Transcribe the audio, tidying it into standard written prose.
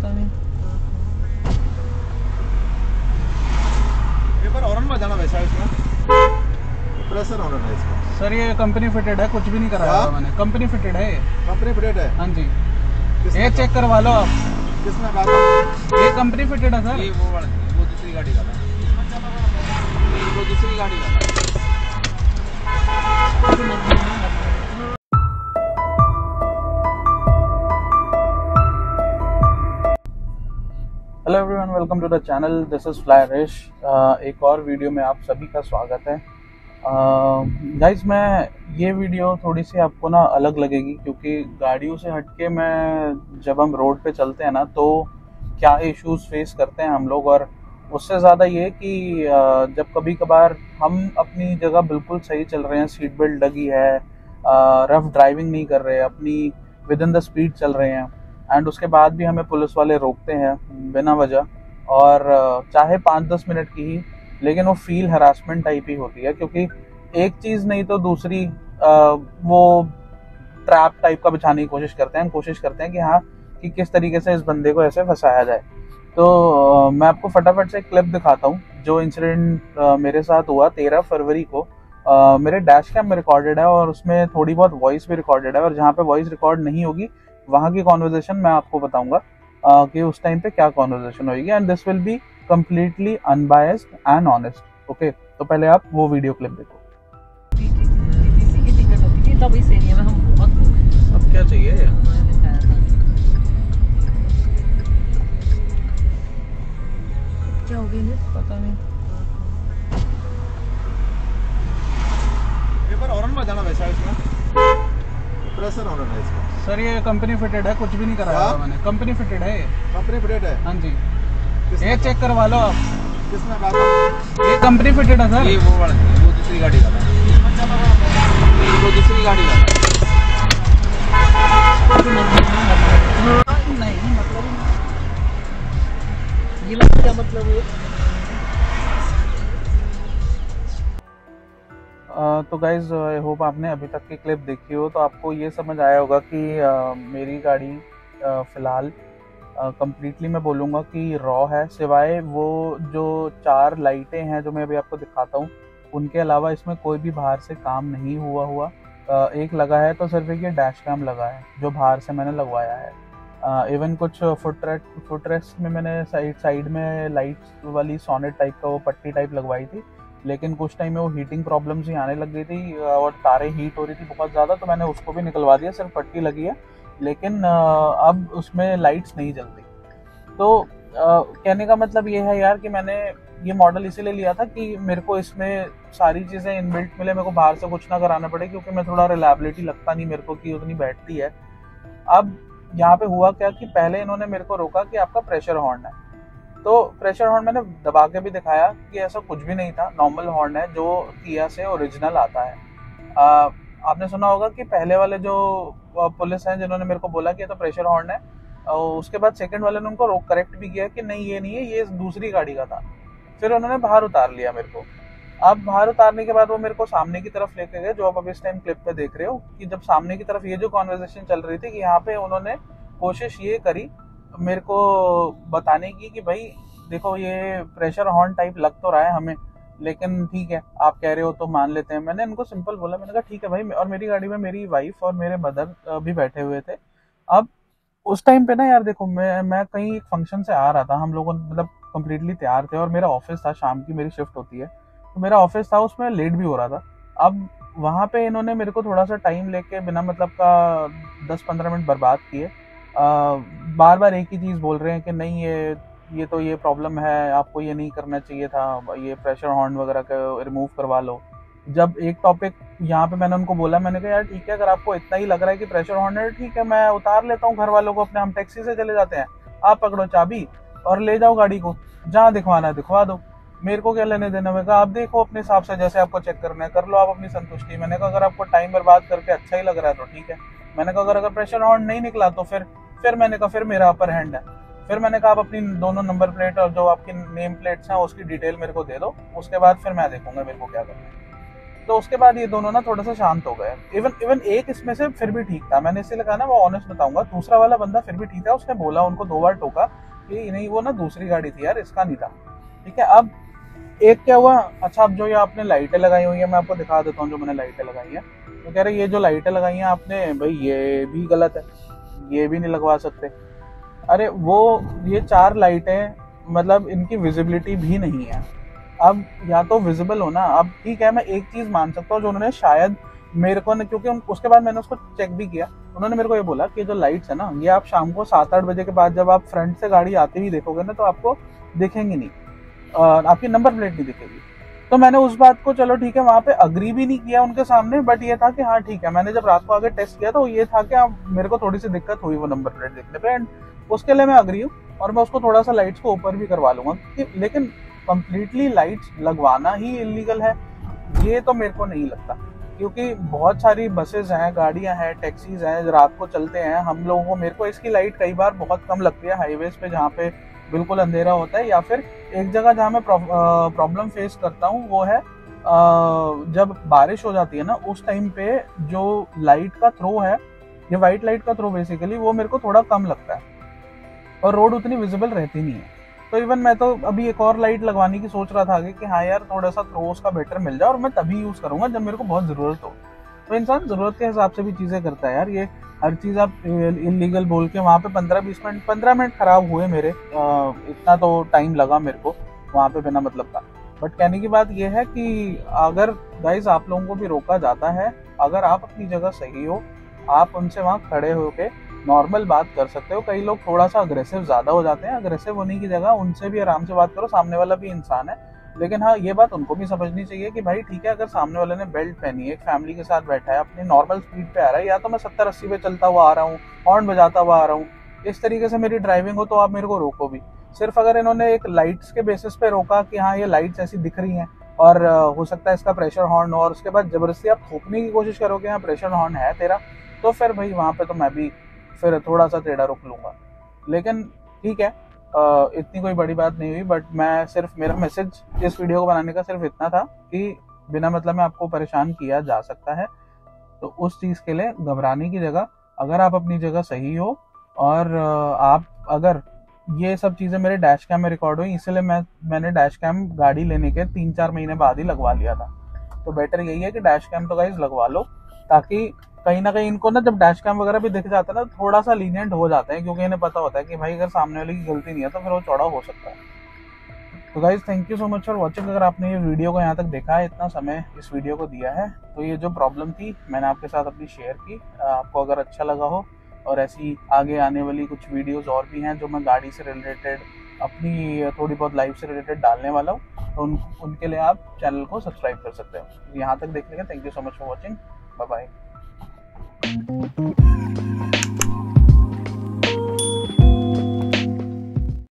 पता नहीं। Paper horn बजाना वैसा है इसमें, प्रेशर हॉर्न है इसका। सर ये कंपनी फिटेड है, कुछ भी नहीं कराया मैंने। कंपनी फिटेड है ये। कंपनी फिटेड है? हाँ जी, ये चेक करवा लो आप। किसने कहा? ये कंपनी फिटेड है सर। ये वो दूसरी गाड़ी का था, वो दूसरी गाड़ी का था। Hello everyone, welcome to the channel. This is fly रेश। एक और वीडियो में आप सभी का स्वागत है। गाइस, मैं ये वीडियो थोड़ी सी आपको ना अलग लगेगी, क्योंकि गाड़ियों से हटके मैं जब हम रोड पे चलते हैं ना, तो क्या इश्यूज फेस करते हैं हम लोग। और उससे ज़्यादा ये कि जब कभी कभार हम अपनी जगह बिल्कुल सही चल रहे हैं, सीट बेल्ट लगी है, रफ ड्राइविंग नहीं कर रहे, अपनी विद इन द स्पीड चल रहे हैं, एंड उसके बाद भी हमें पुलिस वाले रोकते हैं बिना वजह, और चाहे 5-10 मिनट की ही, लेकिन वो फील हरासमेंट टाइप ही होती है। क्योंकि एक चीज़ नहीं तो दूसरी वो ट्रैप टाइप का बिछाने की कोशिश करते हैं। हम कोशिश करते हैं कि हाँ, कि किस तरीके से इस बंदे को ऐसे फंसाया जाए। तो मैं आपको फटाफट से एक क्लिप दिखाता हूँ, जो इंसिडेंट मेरे साथ हुआ 13 फरवरी को। मेरे डैश कैम में रिकॉर्डेड है, और उसमें थोड़ी बहुत वॉइस भी रिकॉर्डेड है, और जहाँ पे वॉइस रिकॉर्ड नहीं होगी वहाँ की कॉन्वर्जेशन मैं आपको बताऊंगा कि उस टाइम पे क्या कॉन्वर्जेशन होगी, and this will be completely unbiased and honest. Okay, तो पहले आप वो वीडियो क्लिप देखो। तब इस एरिया में हम बहुत घूमे। अब क्या चाहिए? क्या हो गया? पता नहीं। पेपर हॉर्न बजाना वैसा है इसमें, प्रेशर हॉर्न है इसका। सर ये कंपनी फिटेड है, कुछ भी नहीं कराया मैंने। कंपनी फिटेड है ये। कंपनी फिटेड है? हाँ जी, ये चेक करवा लो आप। किसने कहा? ये कंपनी फिटेड है सर। ये वो दूसरी गाड़ी का था, वो दूसरी गाड़ी का था। नहीं मतलब ये लोग क्या मतलब है? तो गाइज, आई होप आपने अभी तक की क्लिप देखी हो, तो आपको ये समझ आया होगा कि मेरी गाड़ी फ़िलहाल कंप्लीटली मैं बोलूँगा कि रॉ है। सिवाय वो जो 4 लाइटें हैं जो मैं अभी आपको दिखाता हूँ, उनके अलावा इसमें कोई भी बाहर से काम नहीं हुआ। एक लगा है तो सिर्फ एक ये डैश कैम लगा है, जो बाहर से मैंने लगवाया है। इवन कुछ फुट रेस्ट में मैंने साइड में लाइट्स वाली सोनेट टाइप का वो पट्टी टाइप लगवाई थी, लेकिन कुछ टाइम में वो हीटिंग प्रॉब्लम्स ही आने लग गई थी, और तारें हीट हो रही थी बहुत ज़्यादा, तो मैंने उसको भी निकलवा दिया। सिर्फ पट्टी लगी है, लेकिन अब उसमें लाइट्स नहीं जलती। तो कहने का मतलब ये है यार कि मैंने ये मॉडल इसीलिए लिया था कि मेरे को इसमें सारी चीज़ें इनबिल्ट मिले, मेरे को बाहर से कुछ ना कराना पड़े, क्योंकि मैं थोड़ा रिलायबिलिटी लगता नहीं मेरे को कि उतनी बैठती है। अब यहाँ पे हुआ क्या कि पहले इन्होंने मेरे को रोका कि आपका प्रेशर हॉर्न है, तो प्रेशर हॉर्न मैंने दबा के भी दिखाया कि ऐसा कुछ भी नहीं था, नॉर्मल हॉर्न है जो किया से ओरिजिनल आता है। आपने सुना होगा कि पहले वाले जो पुलिस हैं जिन्होंने मेरे को बोला कि ये तो प्रेशर हॉर्न है, और उसके बाद सेकंड वाले ने उनको रोक करेक्ट भी किया कि नहीं ये नहीं है, ये दूसरी गाड़ी का था। फिर उन्होंने बाहर उतार लिया मेरे को। अब बाहर उतारने के बाद वो मेरे को सामने की तरफ लेके गए, जो आप अभी इस टाइम क्लिप पे देख रहे हो, कि जब सामने की तरफ ये जो कॉन्वर्सेशन चल रही थी, कि यहाँ पे उन्होंने कोशिश ये करी मेरे को बताने की कि भाई देखो, ये प्रेशर हॉर्न टाइप लग तो रहा है हमें, लेकिन ठीक है आप कह रहे हो तो मान लेते हैं। मैंने इनको सिंपल बोला, मैंने कहा ठीक है भाई। और मेरी गाड़ी में मेरी वाइफ और मेरे मदर भी बैठे हुए थे। अब उस टाइम पे ना यार देखो, मैं कहीं एक फंक्शन से आ रहा था, हम लोग मतलब कंप्लीटली तैयार थे, और मेरा ऑफिस था, शाम की मेरी शिफ्ट होती है, तो मेरा ऑफिस था, उसमें लेट भी हो रहा था। अब वहाँ पे इन्होंने मेरे को थोड़ा सा टाइम लेके बिना मतलब का 10-15 मिनट बर्बाद किए। बार बार एक ही चीज़ बोल रहे हैं कि नहीं ये तो ये प्रॉब्लम है, आपको ये नहीं करना चाहिए था, ये प्रेशर हॉर्न वगैरह का रिमूव करवा लो। जब एक टॉपिक यहाँ पे मैंने उनको बोला, मैंने कहा यार ठीक है, अगर आपको इतना ही लग रहा है कि प्रेशर हॉर्न है, ठीक है मैं उतार लेता हूँ घर वालों को अपने, हम टैक्सी से चले जाते हैं, आप पकड़ो चाबी और ले जाओ गाड़ी को, जहाँ दिखवाना है दिखवा दो, मेरे को क्या लेने देना। मैं कहा आप देखो अपने हिसाब से, जैसे आपको चेक करना है कर लो, आप अपनी संतुष्टि। मैंने कहा अगर आपको टाइम बर्बाद करके अच्छा ही लग रहा है तो ठीक है। मैंने कहा अगर प्रेशर हॉर्न नहीं निकला तो फिर मैंने कहा फिर मेरा अपर हैंड है। फिर मैंने कहा आप अपनी दोनों नंबर प्लेट और जो आपकी नेम प्लेट्स हैं उसकी डिटेल मेरे को दे दो, उसके बाद फिर मैं देखूंगा मेरे को क्या करना है। तो उसके बाद ये दोनों ना थोड़ा सा शांत हो गए। इवन एक इसमें से फिर भी ठीक था, मैंने इसीलिए कहा ना वो ऑनेस्ट बताऊंगा, दूसरा वाला बंदा फिर भी ठीक था, उसने बोला उनको 2 बार टोका कि नहीं वो ना दूसरी गाड़ी थी यार, इसका नहीं था। ठीक है, अब एक क्या हुआ, अच्छा अब जो ये आपने लाइटें लगाई हुई है मैं आपको दिखा देता हूँ जो मैंने लाइटें लगाई हैं। तो कह रहे ये जो लाइटें लगाई हैं आपने भाई ये भी गलत है, ये भी नहीं लगवा सकते। अरे वो ये 4 लाइटें मतलब इनकी विजिबिलिटी भी नहीं है। अब या तो विजिबल हो ना, अब ठीक है मैं एक चीज मान सकता हूँ जो उन्होंने शायद मेरे को, क्योंकि उसके बाद मैंने उसको चेक भी किया, उन्होंने मेरे को ये बोला कि जो लाइट्स है ना ये आप शाम को 7-8 बजे के बाद जब आप फ्रंट से गाड़ी आती हुई देखोगे ना तो आपको दिखेंगी नहीं, आपकी नंबर प्लेट नहीं दिखेगी। तो मैंने उस बात को चलो ठीक है वहां पे अग्री भी नहीं किया उनके सामने, बट ये था कि हाँ ठीक है, मैंने जब रात को आगे टेस्ट किया तो ये था कि मेरे को थोड़ी सी दिक्कत हुई वो नंबर प्लेट देखने पे, एंड उसके लिए मैं अग्री हूँ और मैं उसको थोड़ा सा लाइट्स को ऊपर भी करवा लूंगा, लेकिन कंप्लीटली लाइट्स लगवाना ही इलीगल है ये तो मेरे को नहीं लगता, क्योंकि बहुत सारी बसेस हैं, गाड़ियां हैं, टैक्सीज हैं, रात को चलते हैं हम लोगों को। मेरे को इसकी लाइट कई बार बहुत कम लगती है हाईवेज पे जहाँ पे बिल्कुल अंधेरा होता है, या फिर एक जगह जहाँ मैं प्रॉब्लम फेस करता हूँ वो है जब बारिश हो जाती है ना उस टाइम पे जो लाइट का थ्रो है, ये व्हाइट लाइट का थ्रो बेसिकली, वो मेरे को थोड़ा कम लगता है और रोड उतनी विजिबल रहती नहीं है। तो इवन मैं तो अभी एक और लाइट लगवाने की सोच रहा था आगे कि हाँ यार थोड़ा सा थ्रो उसका बेटर मिल जाए, और मैं तभी यूज करूंगा जब मेरे को बहुत जरूरत हो। तो इंसान जरूरत के हिसाब से भी चीजें करता है यार, ये हर चीज आप इलीगल बोल के वहां पे 15 मिनट खराब हुए मेरे, इतना तो टाइम लगा मेरे को वहां पे बिना मतलब का। बट कहने की बात यह है कि अगर गाइज आप लोगों को भी रोका जाता है, अगर आप अपनी जगह सही हो, आप उनसे वहां खड़े होके नॉर्मल बात कर सकते हो। कई लोग थोड़ा सा अग्रेसिव ज्यादा हो जाते हैं, अग्रेसिव होने की जगह उनसे भी आराम से बात करो, सामने वाला भी इंसान है। लेकिन हाँ ये बात उनको भी समझनी चाहिए कि भाई ठीक है, अगर सामने वाले ने बेल्ट पहनी है, एक फैमिली के साथ बैठा है, अपनी नॉर्मल स्पीड पे आ रहा है, या तो मैं 70-80 पे चलता हुआ आ रहा हूँ, हॉर्न बजाता हुआ आ रहा हूँ, इस तरीके से मेरी ड्राइविंग हो, तो आप मेरे को रोको भी। सिर्फ अगर इन्होंने एक लाइट्स के बेसिस पे रोका कि हाँ ये लाइट्स ऐसी दिख रही हैं और हो सकता है इसका प्रेशर हॉर्न हो, और उसके बाद जबरदस्ती आप थोपने की कोशिश करोगे हाँ प्रेशर हॉर्न है तेरा, तो फिर भाई वहां पे तो मैं भी फिर थोड़ा सा टेढ़ा रुक लूंगा। लेकिन ठीक है, इतनी कोई बड़ी बात नहीं हुई, बट मैं सिर्फ, मेरा मैसेज इस वीडियो को बनाने का सिर्फ इतना था कि बिना मतलब में आपको परेशान किया जा सकता है, तो उस चीज के लिए घबराने की जगह अगर आप अपनी जगह सही हो, और आप अगर ये सब चीजें मेरे डैश कैम में रिकॉर्ड हुई, इसलिए मैंने डैश कैम गाड़ी लेने के 3-4 महीने बाद ही लगवा लिया था। तो बेटर यही है कि डैश कैम तो गाइस लगवा लो, ताकि कहीं ना कहीं इनको ना जब डैश कैम वगैरह भी दिख जाता है ना थोड़ा सा लीनियंट हो जाते हैं, क्योंकि इन्हें पता होता है कि भाई अगर सामने वाले की गलती नहीं है तो फिर वो चौड़ा हो सकता है। तो guys thank you so much for watching. अगर आपने ये वीडियो को यहाँ तक देखा है, इतना समय इस वीडियो को दिया है, तो ये जो प्रॉब्लम थी मैंने आपके साथ अपनी शेयर की। आपको अगर अच्छा लगा हो, और ऐसी आगे आने वाली कुछ वीडियोस और भी हैं जो मैं गाड़ी से रिलेटेड, अपनी थोड़ी बहुत लाइफ से रिलेटेड डालने वाला हूँ, तो उनके लिए आप चैनल को सब्सक्राइब कर सकते हो। यहाँ तक देखने का thank you so much for watching, bye bye.